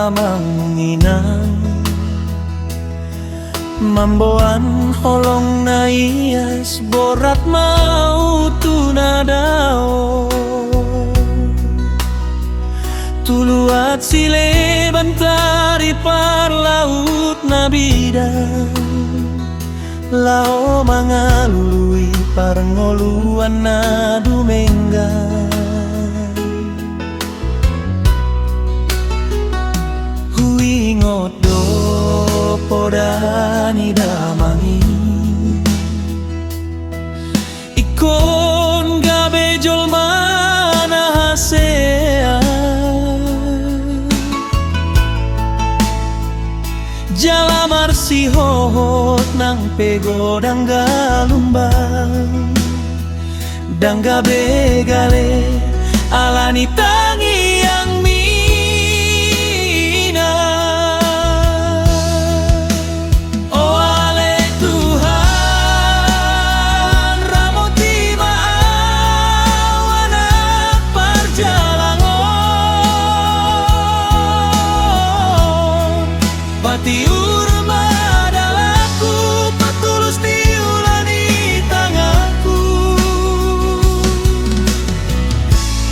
manginang mamboan holong na iyas borat mau tunadao tuluat sile bantari par laut na bidang lao mangalului parngoluan na dumenggan huingot do podani damangi ikon gabe jolmana hasea jalamar si hohot nang pego dangga lumbang dangga begale alani tangi yang mina oh ale Tuhan ramoti maawana parjalangon pati urma dalaku patulus diulani tanganku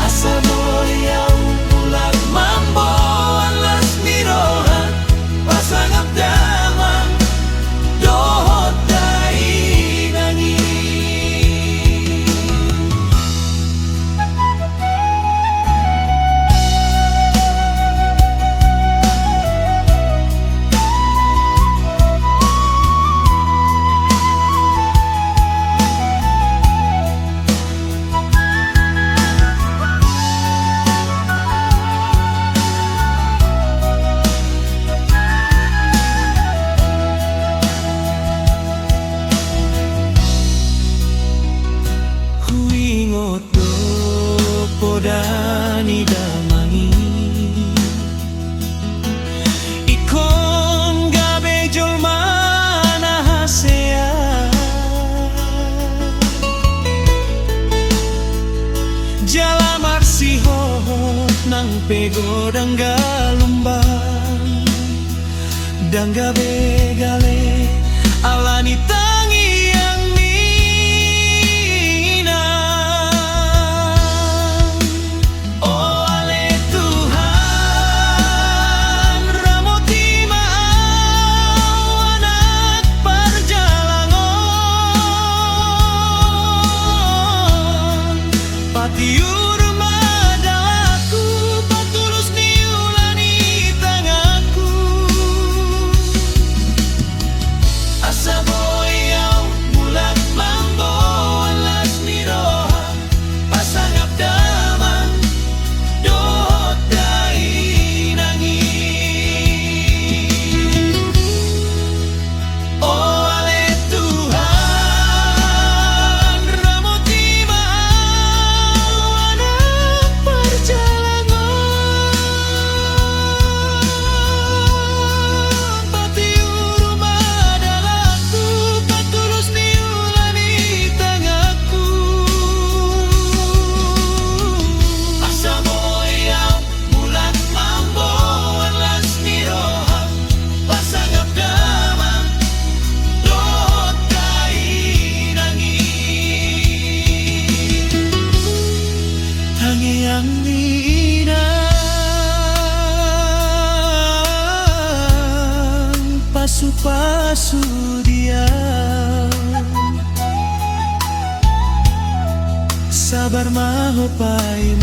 asa boyau pulang mambo alas mirohan pasangap damang dohot dai nangi huingot do podani damangi ikon gabe jolmana hasea jalamar si hohot nang pego dangga lumbang dangga begale alani tangi yang mina oh ale Tuhan ramoti maawana parjalangon pati urma dalaku patulus diulani tanganku asa boyau bulan mambo alas miroha pasangap damang dohot dai nangi oh ale Tuhan ramoti maawana parjalangon pati urma dalaku patulus diulani tanganku asa boyau bulan mambo alas miroha pasangap damang dohot dai nangi tangi yang minang pasu-pasu dia sabar maho pai